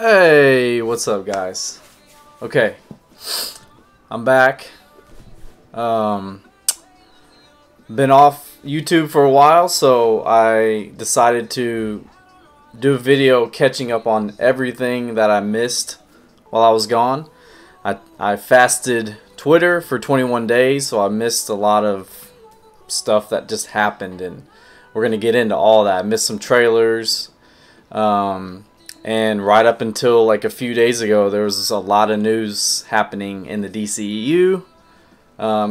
Hey, what's up, guys? Okay, I'm back. Been off YouTube for a while, so I decided to do a video catching up on everything that I missed while I was gone. I fasted Twitter for 21 days, so I missed a lot of stuff that just happened, and we're gonna get into all that. I missed some trailers. And right up until like a few days ago, there was a lot of news happening in the DCEU.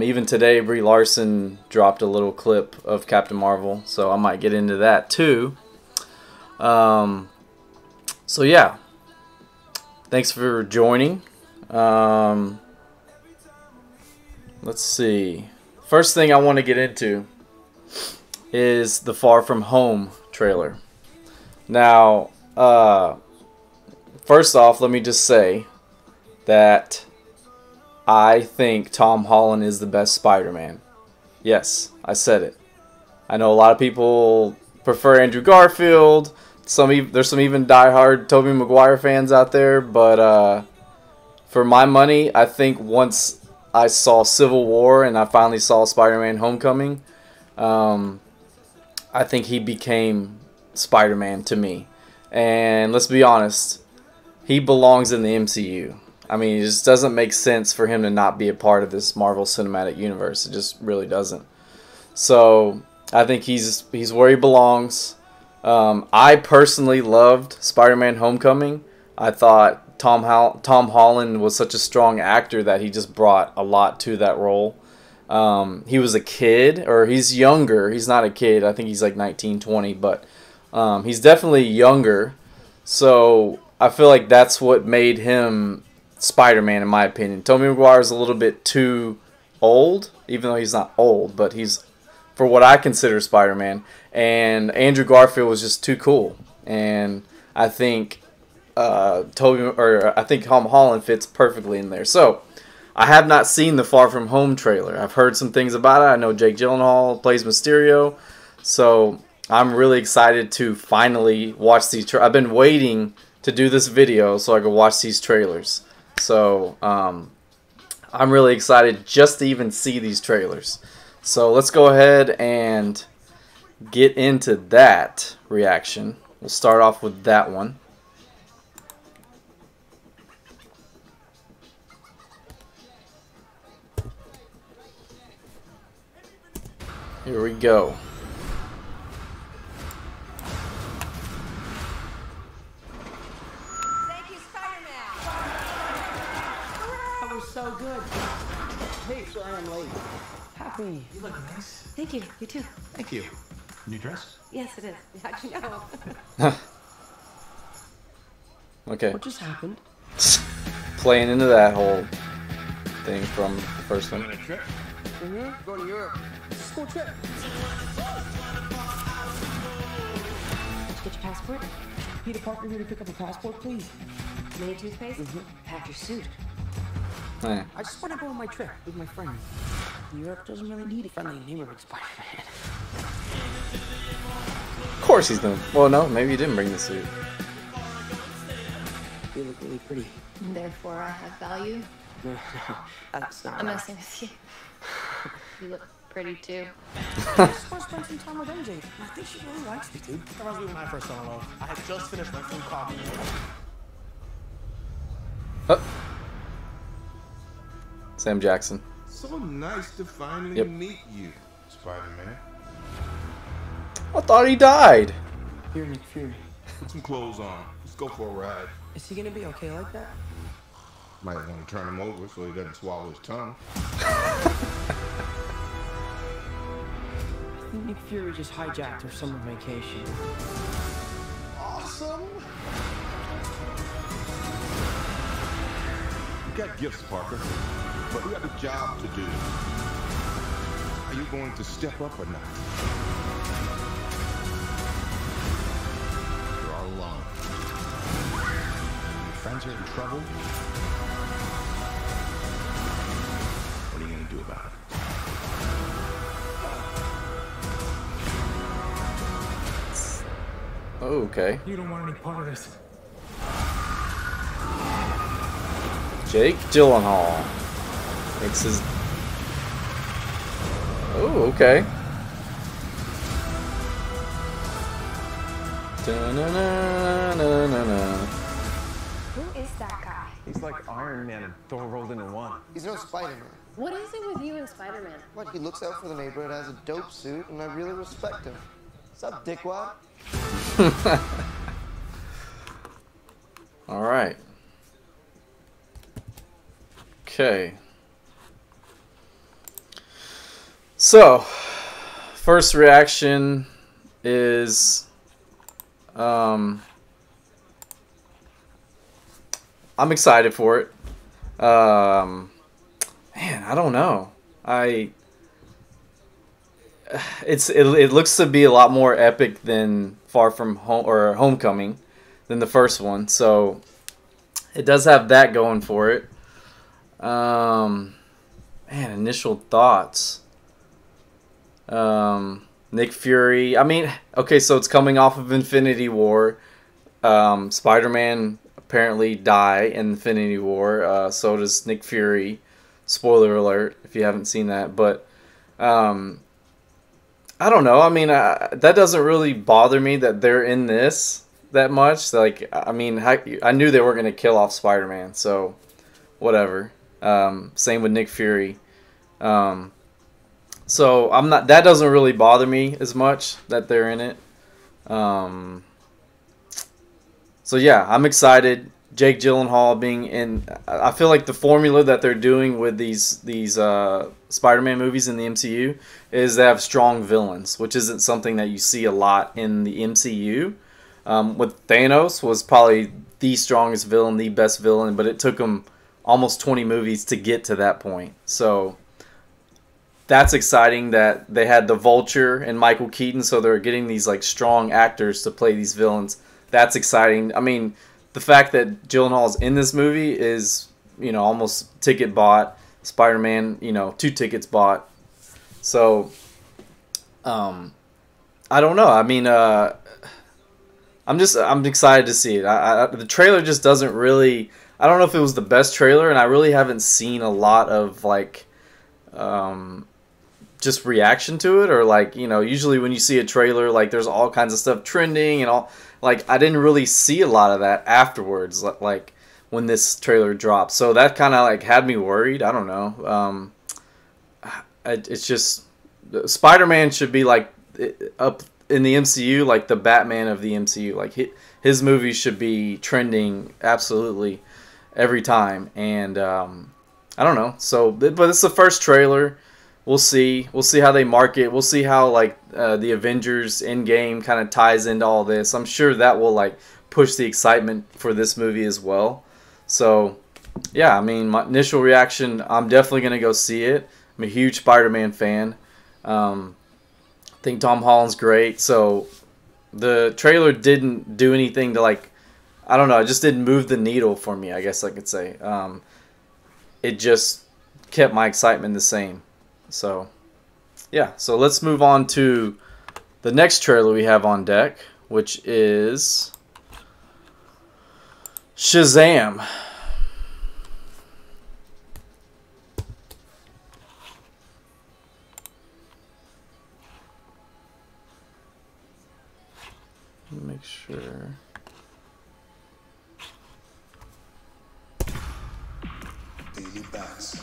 Even today, Brie Larson dropped a little clip of Captain Marvel, so I might get into that too. So yeah, thanks for joining. Let's see. First thing I want to get into is the Far From Home trailer. Now, first off, let me just say that I think Tom Holland is the best Spider-Man. Yes, I said it. I know a lot of people prefer Andrew Garfield. There's some even diehard Tobey Maguire fans out there, but for my money, I think once I saw Civil War and I finally saw Spider-Man Homecoming, I think he became Spider-Man to me. And let's be honest, he belongs in the MCU. I mean, it just doesn't make sense for him to not be a part of this Marvel Cinematic Universe. It just really doesn't. So I think he's where he belongs. I personally loved Spider-Man Homecoming. I thought Tom Holland was such a strong actor that he just brought a lot to that role. He was a kid, or he's younger. He's not a kid. I think he's like 19, 20, but he's definitely younger. So I feel like that's what made him Spider-Man, in my opinion. Tobey Maguire is a little bit too old, even though he's not old, but he's for what I consider Spider-Man. And Andrew Garfield was just too cool. And I think Tom Holland fits perfectly in there. So I have not seen the Far From Home trailer. I've heard some things about it. I know Jake Gyllenhaal plays Mysterio, so I'm really excited to finally watch these. I've been waiting to do this video so I could watch these trailers. So I'm really excited just to even see these trailers. So let's go ahead and get into that reaction. We'll start off with that one. Here we go. Thank you, Spider-Man. That was so good. Hey, sorry I'm late. Happy. You look nice. Thank you. You too. Thank you. New dress? Yes, it is. How'd you know? Okay. What just happened? Playing into that whole thing from the first one. On a trip? Go to Europe. School trip. Did you get your passport? Peter Parker here to pick up a passport, please. Mini toothpaste? Pack your suit. Yeah. I just want to go on my trip with my friends. Europe doesn't really need a friendly neighborhood Spider-Man. Of course he's gonna. Well, no, maybe he didn't bring the suit. You look really pretty. Therefore, I have value. No, that's not I'm right. messing with you. You look pretty too. I just want to spend some time with MJ. I think she really likes me, dude. That reminds me when I first fell in love. I had just finished my food coffee. Sam Jackson. So nice to finally Yep. meet you, Spider-Man. I thought he died. You're Nick Fury. Put some clothes on. Let's go for a ride. Is he gonna be okay like that? Might want to turn him over so he doesn't swallow his tongue. I think Nick Fury just hijacked our summer vacation. Awesome! You got gifts, Parker, but we have a job to do. Are you going to step up or not? You're all alone. Your friends are in trouble. What are you going to do about it? Oh, okay. You don't want any part of this. Jake Gyllenhaal makes his. Oh, okay. Da-na-na-na-na-na. Who is that guy? He's like Iron Man and Thor rolled into one. He's no Spider-Man. What is it with you and Spider-Man? What? He looks out for the neighborhood, has a dope suit, and I really respect him. What's up, dickwad? All right. Okay. So, first reaction is I'm excited for it. Man, I don't know. It looks to be a lot more epic than Far From Home or Homecoming than the first one. So it does have that going for it. Man, initial thoughts. Nick Fury. I mean, okay, so it's coming off of Infinity War. Spider-Man apparently die in Infinity War. So does Nick Fury. Spoiler alert if you haven't seen that. But I don't know. I mean, that doesn't really bother me that they're in this that much. Like, I mean, I knew they were going to kill off Spider-Man. So, whatever. Same with Nick Fury. So I'm not. That doesn't really bother me as much that they're in it. So yeah, I'm excited. Jake Gyllenhaal being in. I feel like the formula that they're doing with these Spider-Man movies in the MCU is they have strong villains, which isn't something that you see a lot in the MCU. With Thanos was probably the strongest villain, the best villain, but it took him almost 20 movies to get to that point. So that's exciting that they had the Vulture and Michael Keaton, so they're getting these like strong actors to play these villains. That's exciting. I mean, the fact that Gyllenhaal's in this movie is, you know, almost ticket bought. Spider-Man, you know, 2 tickets bought. So, I don't know. I mean, I'm excited to see it. The trailer just doesn't really. I don't know if it was the best trailer, and I really haven't seen a lot of like, just reaction to it, or like, you know, usually when you see a trailer, like there's all kinds of stuff trending and all. Like, I didn't really see a lot of that afterwards, like when this trailer dropped. So that kind of like had me worried. I don't know. It's just Spider-Man should be like up in the MCU, like the Batman of the MCU. Like his movies should be trending absolutely every time. And I don't know. So, but it's the first trailer. We'll see. We'll see how they market. We'll see how like the Avengers Endgame kind of ties into all this. I'm sure that will like push the excitement for this movie as well. So yeah, I mean, my initial reaction, I'm definitely gonna go see it. I'm a huge Spider-Man fan. I think Tom Holland's great. So the trailer didn't do anything to like, I don't know, it just didn't move the needle for me, I guess I could say. It just kept my excitement the same. So, yeah. So let's move on to the next trailer we have on deck, which is Shazam. Make sure. Daily Bats,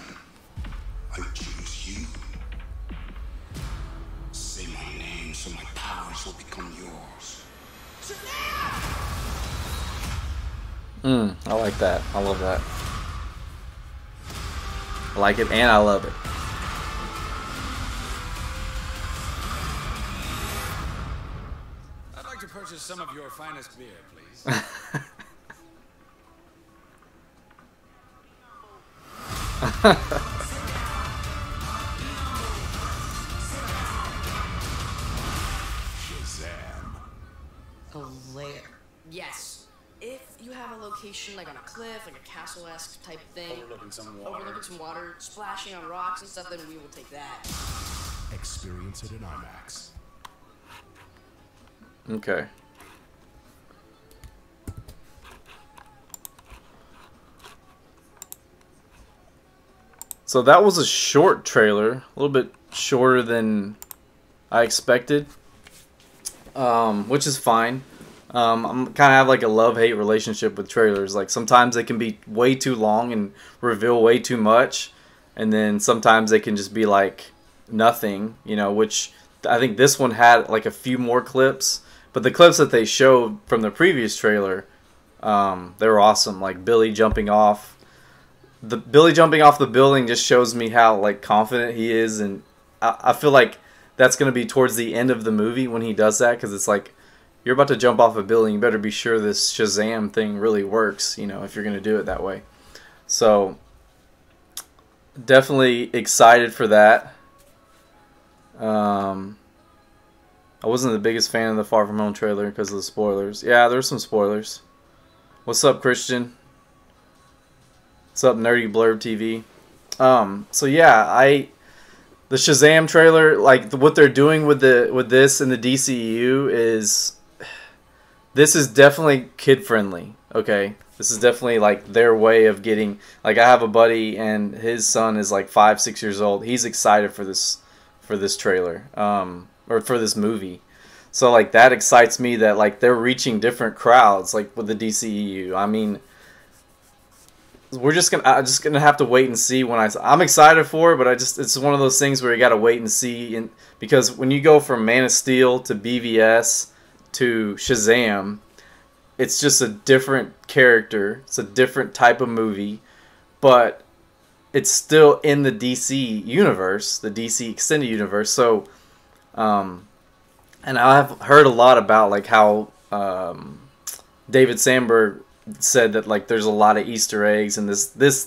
I choose you. Say my name so my powers will become yours. I like that. I love that. I like it and I love it. I'd like to purchase some of your finest beer, please. Shazam. A lair. Yes. If you have a location like on a cliff, like a castle-esque type thing, overlooking some water, splashing on rocks and stuff, then we will take that. Experience it in IMAX. Okay. So that was a short trailer, a little bit shorter than I expected, which is fine. I'm kind of have like a love-hate relationship with trailers. Like sometimes they can be way too long and reveal way too much, and then sometimes they can just be like nothing, you know, which I think this one had like a few more clips, but the clips that they showed from the previous trailer, they were awesome. Like Billy jumping off the building just shows me how like confident he is, and I feel like that's going to be towards the end of the movie when he does that, because it's like, you're about to jump off a building, you better be sure this Shazam thing really works, you know, if you're going to do it that way. So definitely excited for that. I wasn't the biggest fan of the Far From Home trailer because of the spoilers. Yeah, there's some spoilers. What's up, Christian? What's up, Nerdy Blurb TV? So yeah, the Shazam trailer, like what they're doing with this in the DCEU is, this is definitely kid friendly. Okay, this is definitely like their way of getting. Like I have a buddy and his son is like 5-6 years old. He's excited for this trailer, or for this movie. So like that excites me that like they're reaching different crowds like with the DCEU. I mean, I'm just gonna have to wait and see when I'm excited for it, but it's one of those things where you gotta wait and see, and because when you go from Man of Steel to BVS to Shazam, it's just a different character, it's a different type of movie, but it's still in the DC universe, the DC extended universe. So, and I've heard a lot about like how David Sandberg said that like there's a lot of Easter eggs, and this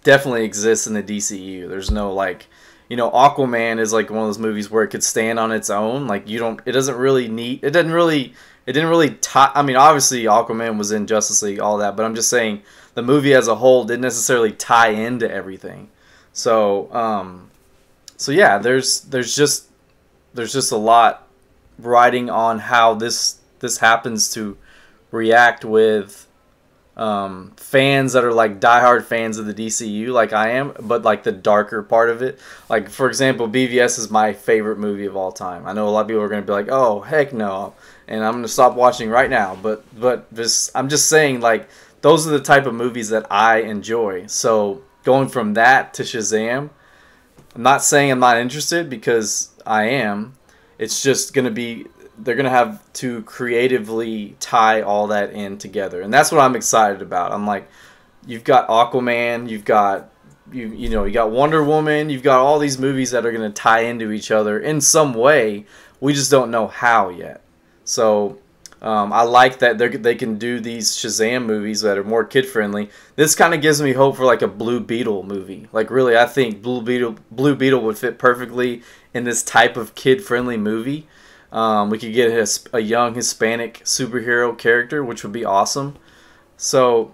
definitely exists in the DCEU. There's no like, you know, Aquaman is like one of those movies where it could stand on its own. Like it didn't really tie. I mean, obviously Aquaman was in Justice League, all that, but I'm just saying the movie as a whole didn't necessarily tie into everything. So, so yeah, there's just a lot riding on how this happens to react with fans that are like diehard fans of the DCU, like I am, but like the darker part of it. Like for example, BVS is my favorite movie of all time. I know a lot of people are going to be like, "Oh heck no," and I'm going to stop watching right now. But I'm just saying, like, those are the type of movies that I enjoy. So going from that to Shazam, I'm not saying I'm not interested, because I am. It's just going to be, they're going to have to creatively tie all that in together. And that's what I'm excited about. I'm like, you've got Aquaman, you got Wonder Woman, you've got all these movies that are going to tie into each other in some way. We just don't know how yet. So I like that they can do these Shazam movies that are more kid-friendly. This kind of gives me hope for like a Blue Beetle movie. Like really, I think Blue Beetle would fit perfectly in this type of kid-friendly movie. We could get a young Hispanic superhero character, which would be awesome. So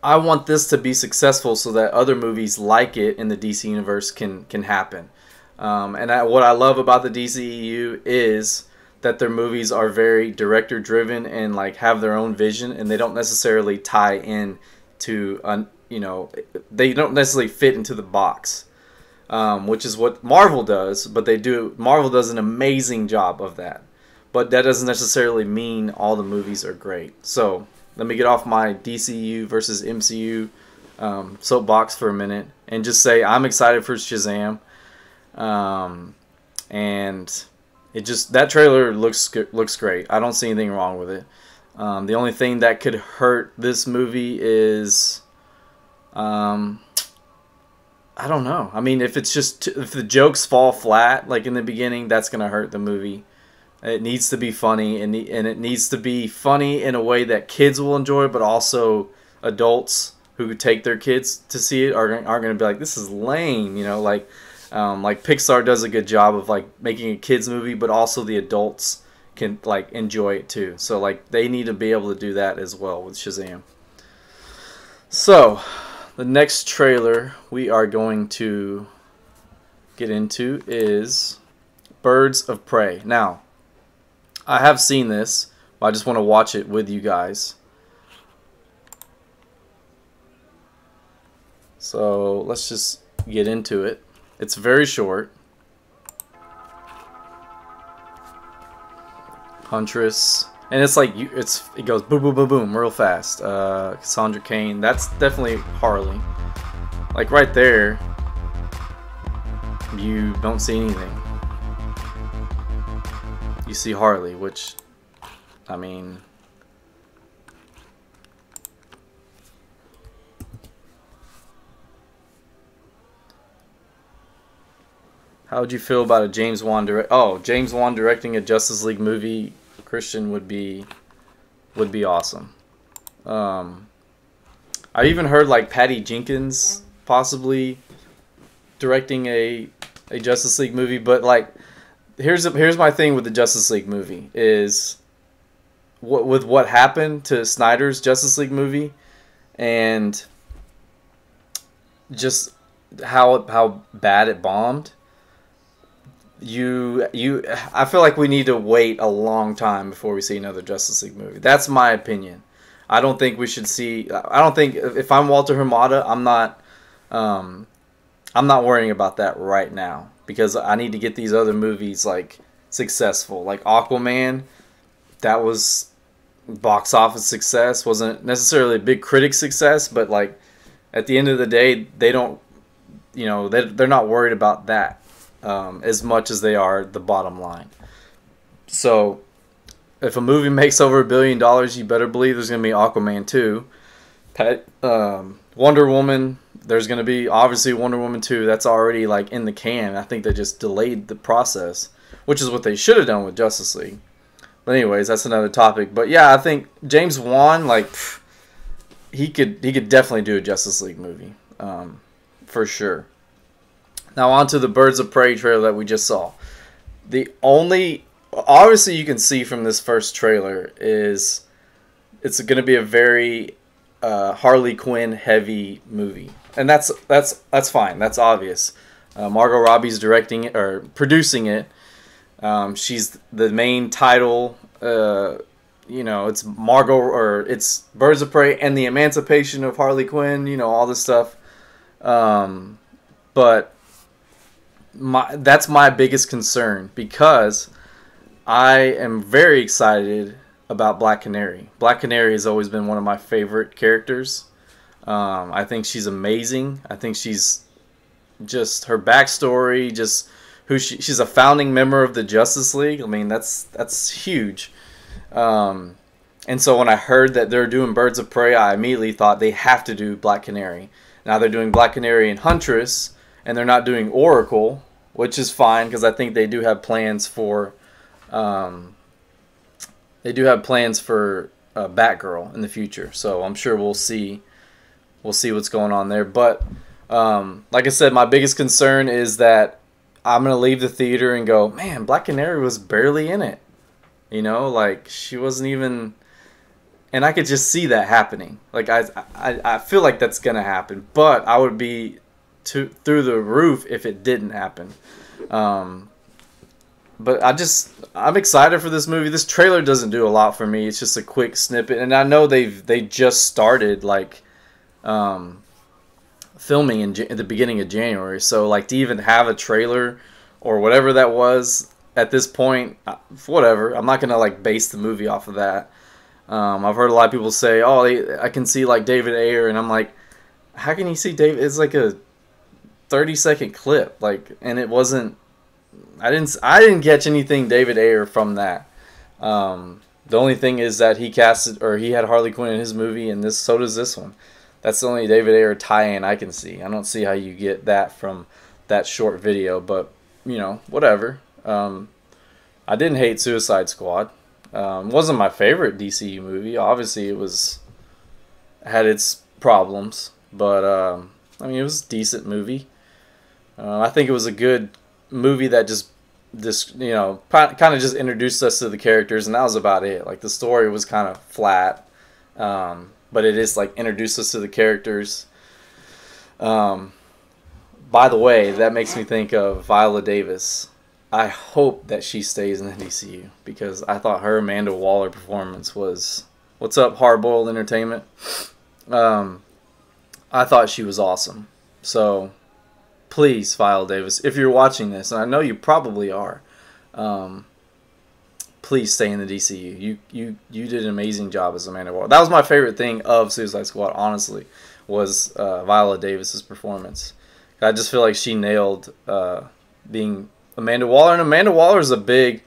I want this to be successful so that other movies like it in the DC universe can happen. What I love about the DCEU is that their movies are very director driven and like have their own vision, and they don't necessarily tie in to they don't necessarily fit into the box, which is what Marvel does. But Marvel does an amazing job of that, but that doesn't necessarily mean all the movies are great. So let me get off my DCU versus MCU soapbox for a minute and just say I'm excited for Shazam, and that trailer looks great. I don't see anything wrong with it. The only thing that could hurt this movie is, I don't know. I mean, if the jokes fall flat, like in the beginning, that's gonna hurt the movie. It needs to be funny, and it needs to be funny in a way that kids will enjoy, but also adults who take their kids to see it aren't gonna be like, this is lame, you know, like Pixar does a good job of like making a kids movie, but also the adults can like enjoy it too. So like they need to be able to do that as well with Shazam. So the next trailer we are going to get into is Birds of Prey. Now, I have seen this, but I just want to watch it with you guys. So let's just get into it. It's very short. Huntress, and it's like it goes boom, boom, boom, boom, real fast. Cassandra Cain, that's definitely Harley. Like right there, you don't see anything. You see Harley, which, I mean, how would you feel about a James Wan James Wan directing a Justice League movie? Christian would be awesome. I even heard like Patty Jenkins possibly directing a Justice League movie, but like here's my thing with the Justice League movie is what happened to Snyder's Justice League movie, and just how bad it bombed. I feel like we need to wait a long time before we see another Justice League movie. That's my opinion. I don't think we should see. I don't think if I'm Walter Hamada, I'm not worrying about that right now, because I need to get these other movies like successful. Like Aquaman, that was box office success. Wasn't necessarily a big critic success, but like at the end of the day, they don't. They're not worried about that. As much as they are the bottom line. So, if a movie makes over $1 billion, you better believe there's going to be Aquaman 2. Wonder Woman, there's going to be obviously Wonder Woman 2. That's already like in the can. I think they just delayed the process, which is what they should have done with Justice League. But anyways, that's another topic. But yeah, I think James Wan, like, he could definitely do a Justice League movie, for sure. Now on to the Birds of Prey trailer that we just saw. Obviously you can see from this first trailer is it's going to be a very Harley Quinn heavy movie, and that's fine. That's obvious. Margot Robbie's directing it or producing it. She's the main title. It's Margot, or it's Birds of Prey and the Emancipation of Harley Quinn. All this stuff. But that's my biggest concern, because I am very excited about Black Canary. Black Canary has always been one of my favorite characters. I think she's amazing. I think she's just her backstory, just who she's a founding member of the Justice League. I mean, that's huge. And so when I heard that they're doing Birds of Prey, I immediately thought they have to do Black Canary. Now they're doing Black Canary and Huntress, and they're not doing Oracle, which is fine, because I think they do have plans for Batgirl in the future. So I'm sure we'll see what's going on there. But like I said, my biggest concern is that I'm gonna leave the theater and go, man, Black Canary was barely in it. Like she wasn't even. And I could just see that happening. Like I feel like that's gonna happen, but I would be through the roof if it didn't happen. But I'm excited for this movie. This trailer doesn't do a lot for me. It's just a quick snippet, and I know they just started like filming at the beginning of January. So like to even have a trailer or whatever that was at this point, whatever. I'm not gonna like base the movie off of that. I've heard a lot of people say, "Oh, I can see like David Ayer," and I'm like, "How can you see David?" It's like a 30-second clip, like, and it wasn't. I didn't catch anything David Ayer from that. The only thing is that he had Harley Quinn in his movie, and so does this one. That's the only David Ayer tie-in I can see. I don't see how you get that from that short video, but whatever. I didn't hate Suicide Squad. It wasn't my favorite DCEU movie. Obviously, it had its problems, but I mean, it was a decent movie. I think it was a good movie that just kind of just introduced us to the characters, and that was about it. Like the story was kind of flat, but it is like introduced us to the characters. By the way, that makes me think of Viola Davis. I hope that she stays in the DCU, because I thought her Amanda Waller performance was... What's up, Hardboiled Entertainment? I thought she was awesome. So, please, Viola Davis, if you're watching this, and I know you probably are, please stay in the DCU. You did an amazing job as Amanda Waller. That was my favorite thing of Suicide Squad, honestly, was Viola Davis's performance. I just feel like she nailed being Amanda Waller, and Amanda Waller is a big,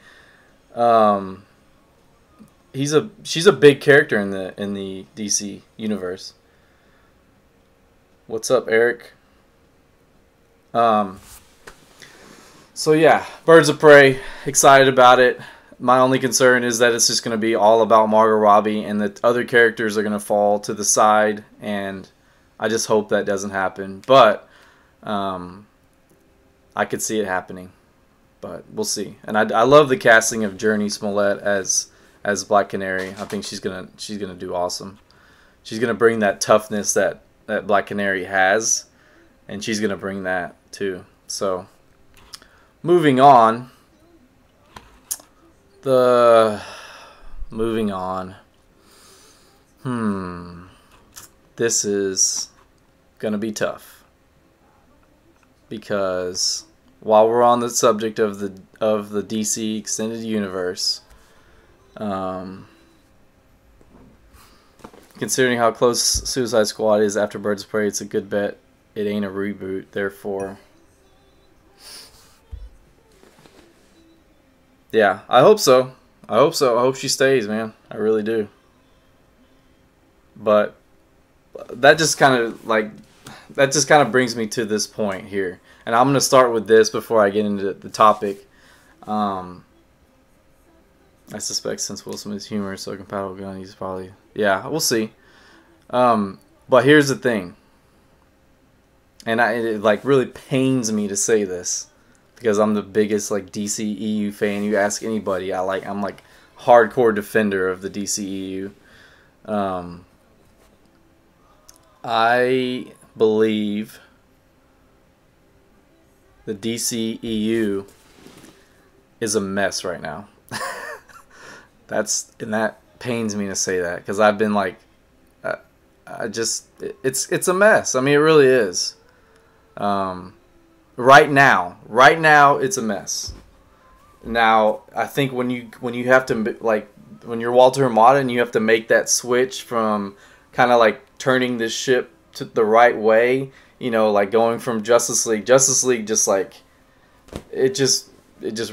she's a big character in the DC universe. What's up, Eric? So yeah, Birds of Prey, excited about it. My only concern is that it's just going to be all about Margot Robbie and the other characters are going to fall to the side, and I just hope that doesn't happen. But I could see it happening, but we'll see. And I love the casting of Jurnee Smollett as Black Canary. I think she's gonna do awesome. She's gonna bring that toughness that Black Canary has, and she's gonna bring that too. So moving on. This is gonna be tough, because while we're on the subject of the DC extended universe, considering how close Suicide Squad is after Birds of Prey, it's a good bet it ain't a reboot. Therefore, yeah, I hope so. I hope she stays, man. I really do. But that just kind of brings me to this point here, and I'm gonna start with this before I get into the topic. I suspect since Will Smith's humor is so compatible with gun, he's probably, yeah, we'll see. But here's the thing, and it like really pains me to say this, because I'm the biggest like DCEU fan. You ask anybody, I'm like hardcore defender of the DCEU. I believe the DCEU is a mess right now. That pains me to say that, because I've been like, it's a mess. I mean, it really is. Right now it's a mess. Now I think when you have to, like, when you're Walter Hamada and you have to make that switch from kind of like turning this ship to the right way, you know, like going from Justice League just like it just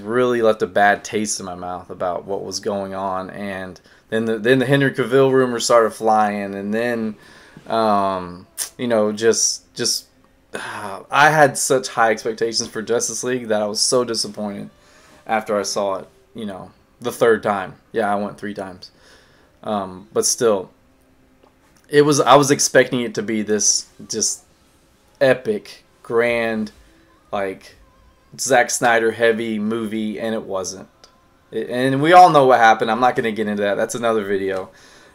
really left a bad taste in my mouth about what was going on. And then the Henry Cavill rumors started flying, and then you know, just I had such high expectations for Justice League that I was so disappointed after I saw it, you know, the third time. Yeah, I went 3 times. But still, I was expecting it to be this just epic, grand, like Zack Snyder heavy movie, and it wasn't. And we all know what happened. I'm not going to get into that. That's another video.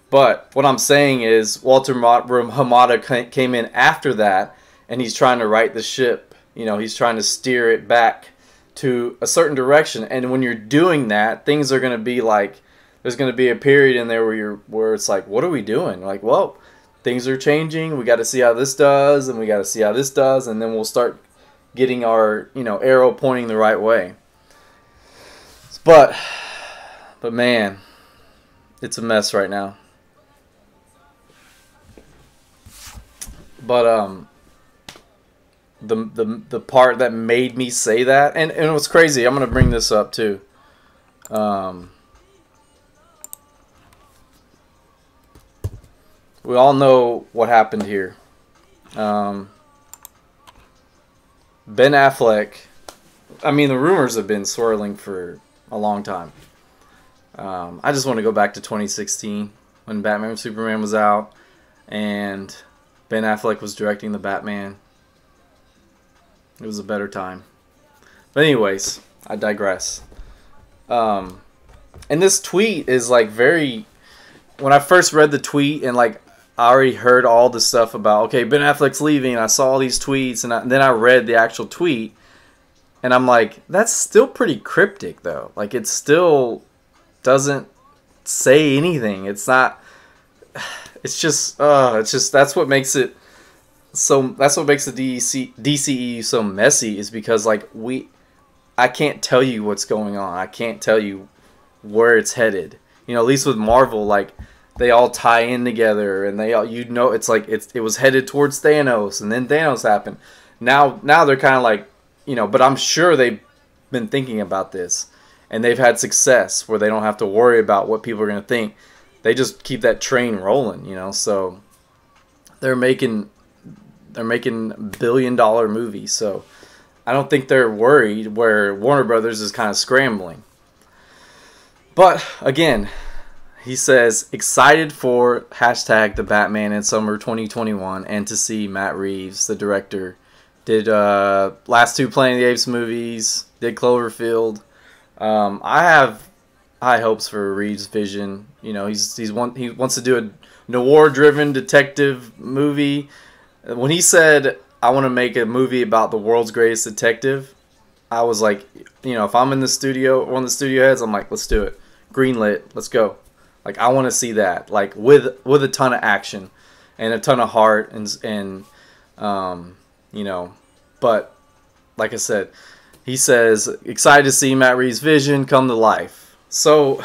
But what I'm saying is Walter Hamada came in after that, and he's trying to right the ship. You know, he's trying to steer it back to a certain direction. And when you're doing that, things are going to be like, there's going to be a period in there where it's like, what are we doing? Like, well, things are changing. We got to see how this does, and we got to see how this does, and then we'll start getting our, you know, arrow pointing the right way. But man, it's a mess right now. But the part that made me say that, and it was crazy. I'm gonna bring this up too. We all know what happened here. Ben Affleck, I mean, the rumors have been swirling for a long time. I just want to go back to 2016 when Batman and Superman was out, and Ben Affleck was directing the Batman. It was a better time. But anyways, I digress. And this tweet is like very... When I first read the tweet, and like I already heard all the stuff about, okay, Ben Affleck's leaving, and I saw all these tweets, and then I read the actual tweet, and I'm like, that's still pretty cryptic though. Like, it still doesn't say anything. It's not... It's just that's what makes it so that's what makes the DCEU so messy, is because like I can't tell you what's going on. I can't tell you where it's headed. You know, at least with Marvel, like they all tie in together, and they all, you know, it's like it was headed towards Thanos, and then Thanos happened. Now they're kind of like, you know, but I'm sure they've been thinking about this, and they've had success where they don't have to worry about what people are going to think. They just keep that train rolling, you know. So they're making billion-dollar movies. So I don't think they're worried, where Warner Brothers is kind of scrambling. But again, he says excited for hashtag the Batman in summer 2021 and to see Matt Reeves, the director, did last two Planet of the Apes movies, did Cloverfield. I have high hopes for Reeves' vision. You know, he wants to do a noir-driven detective movie. When he said, I want to make a movie about the world's greatest detective, I was like, you know, if I'm in the studio, one of the studio heads, I'm like, let's do it. Greenlit, let's go. Like, I want to see that, like with a ton of action and a ton of heart and you know, but like I said, he says excited to see Matt Reeves' vision come to life. So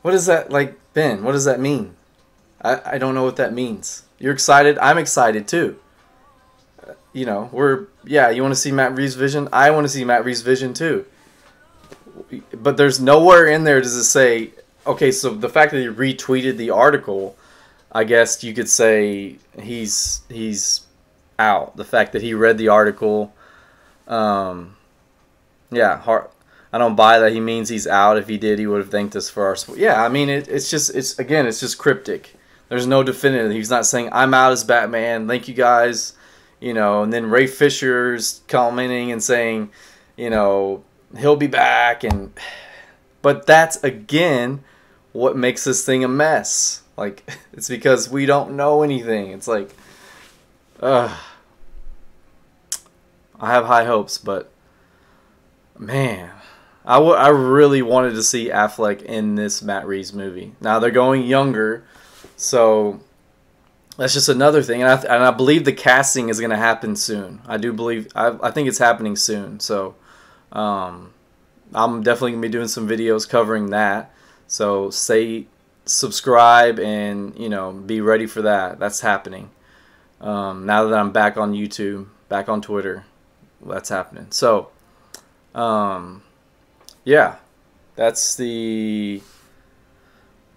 what is that, like, Ben? What does that mean? I don't know what that means. You're excited. I'm excited too. You know, you want to see Matt Reeves' vision? I want to see Matt Reeves' vision too. But there's nowhere in there does it say, okay, so the fact that he retweeted the article, I guess you could say he's out. The fact that he read the article, yeah, I don't buy that he means he's out. If he did, he would have thanked us for our support. Yeah, I mean, it's just cryptic. There's no definitive. He's not saying, I'm out as Batman, thank you guys, you know, and then Ray Fisher's commenting and saying, you know, he'll be back, but that's again what makes this thing a mess. Like, it's because we don't know anything. It's like, I have high hopes, but man, I really wanted to see Affleck in this Matt Reeves movie. Now they're going younger, so that's just another thing, and I believe the casting is going to happen soon. I do believe, I think it's happening soon. So I'm definitely going to be doing some videos covering that. So subscribe and, you know, be ready for that. That's happening. Now that I'm back on YouTube, back on Twitter, that's happening. So, yeah, that's the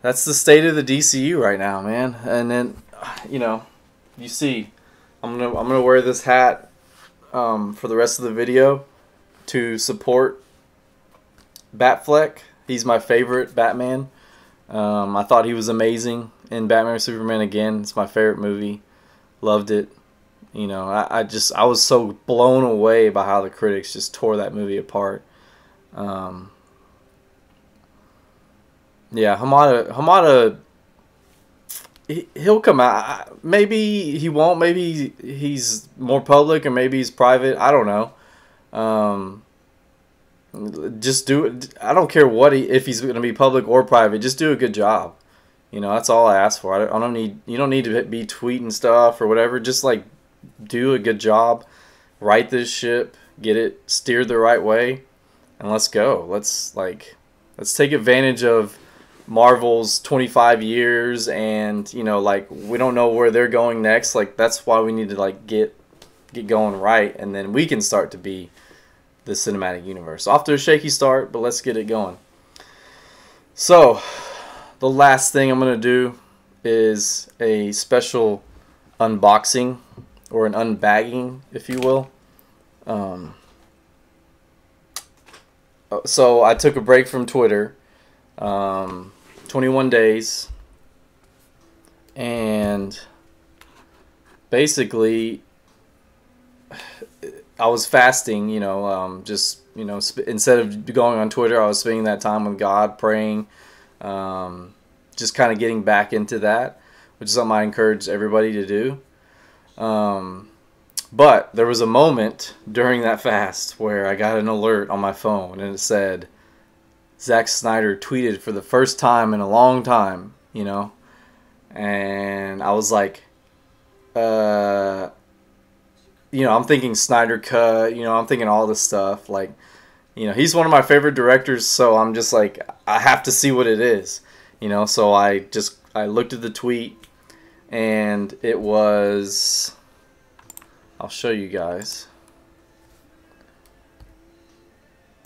state of the DCU right now, man. And then, you know, you see, I'm gonna wear this hat for the rest of the video to support Batfleck. He's my favorite Batman. I thought he was amazing in Batman vs Superman again. It's my favorite movie. Loved it. You know, I was so blown away by how the critics just tore that movie apart. Yeah, Hamada, he'll come out. Maybe he won't. Maybe he's more public, or maybe he's private. I don't know. Just do it. I don't care if he's going to be public or private. Just do a good job. You know, that's all I ask for. I don't need, you don't need to be tweeting stuff or whatever. Just like do a good job. Right this ship, get it steered the right way, and let's go. Let's take advantage of Marvel's 25 years, and, you know, like, we don't know where they're going next. Like, that's why we need to, like, get going right, and then we can start to be the cinematic universe. Off to a shaky start, but let's get it going. So, the last thing I'm going to do is a special unboxing, or an unbagging, if you will. So, I took a break from Twitter. 21 days, and basically I was fasting, you know, just, you know, instead of going on Twitter, I was spending that time with God, praying, just kind of getting back into that, which is something I encourage everybody to do. But there was a moment during that fast where I got an alert on my phone, and it said, Zack Snyder tweeted for the first time in a long time, you know, and I was like, you know, I'm thinking Snyder Cut. You know, I'm thinking all this stuff. Like, you know, he's one of my favorite directors, so I'm just like, I have to see what it is. You know, so I looked at the tweet, and it was, I'll show you guys.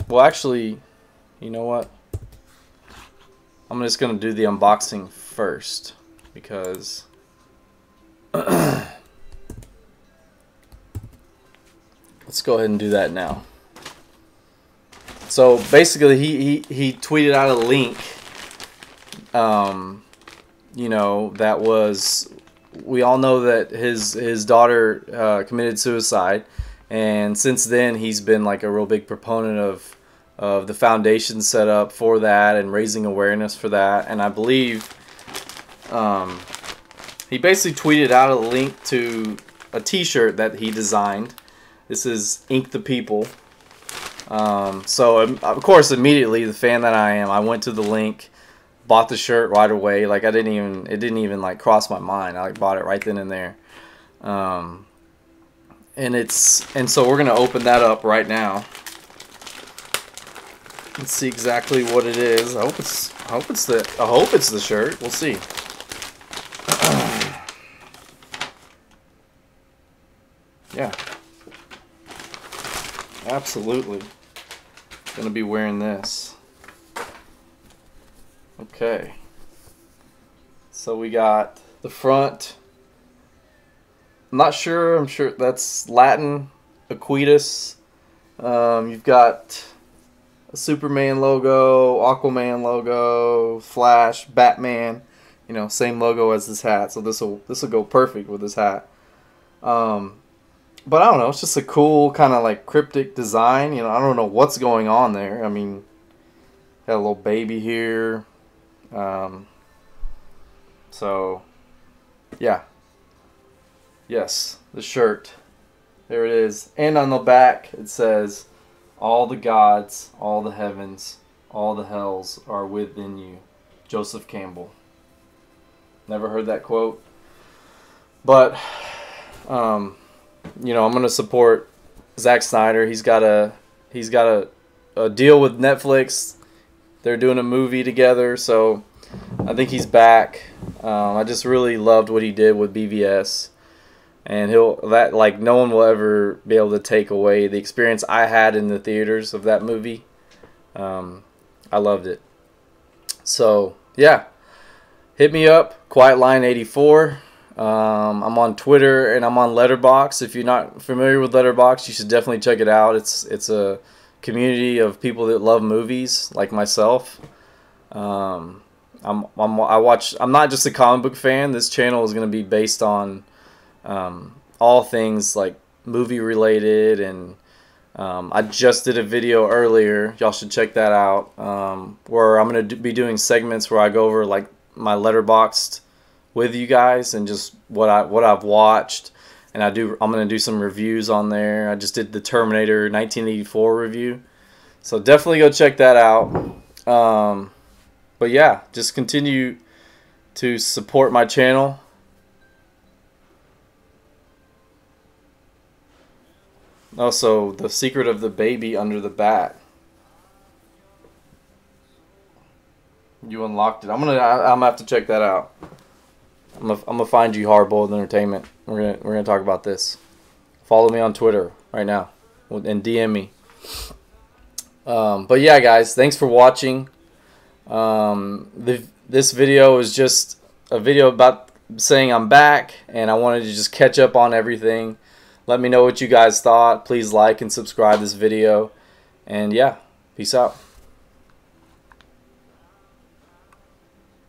Well, actually, you know what? I'm just going to do the unboxing first, because let's go ahead and do that now. So basically, he tweeted out a link, you know, that was, we all know that his daughter committed suicide, and since then he's been like a real big proponent of the foundation set up for that and raising awareness for that. And I believe he basically tweeted out a link to a t-shirt that he designed. This is Ink the People. So of course, immediately, the fan that I am, I went to the link, bought the shirt right away. Like, it didn't even like cross my mind. I like bought it right then and there. And so we're gonna open that up right now. Let's see exactly what it is. I hope it's the shirt. We'll see. Yeah. Absolutely. Gonna be wearing this. Okay. So we got the front. I'm sure that's Latin, Aquitas. You've got a Superman logo, Aquaman logo, Flash, Batman, you know, same logo as this hat. So this will go perfect with this hat. But I don't know, it's just a cool kind of like cryptic design. You know, I don't know what's going on there. I mean, got a little baby here. So yeah. Yes, the shirt. There it is. And on the back it says, "All the gods, all the heavens, all the hells are within you." Joseph Campbell. Never heard that quote. But, you know, I'm going to support Zack Snyder. He's got a deal with Netflix. They're doing a movie together, so I think he's back. I just really loved what he did with BVS. And no one will ever be able to take away the experience I had in the theaters of that movie. I loved it. So yeah, hit me up, QuietLion84. I'm on Twitter and I'm on Letterboxd. If you're not familiar with Letterboxd, you should definitely check it out. It's a community of people that love movies like myself. I'm not just a comic book fan. This channel is going to be based on all things like movie related, and I just did a video earlier, y'all should check that out, where I'm going to be doing segments where I go over like my Letterboxd with you guys and just what I've watched, and I'm going to do some reviews on there. I just did the Terminator 1984 review, so definitely go check that out. But yeah, just continue to support my channel. Also, the secret of the baby under the bat. You unlocked it. I'm gonna have to check that out. I'm gonna find you, Hardboiled Entertainment. We're gonna talk about this. Follow me on Twitter right now and DM me. But yeah, guys, thanks for watching. This video is just a video about saying I'm back, and I wanted to just catch up on everything. Let me know what you guys thought. Please like and subscribe this video. And yeah, peace out.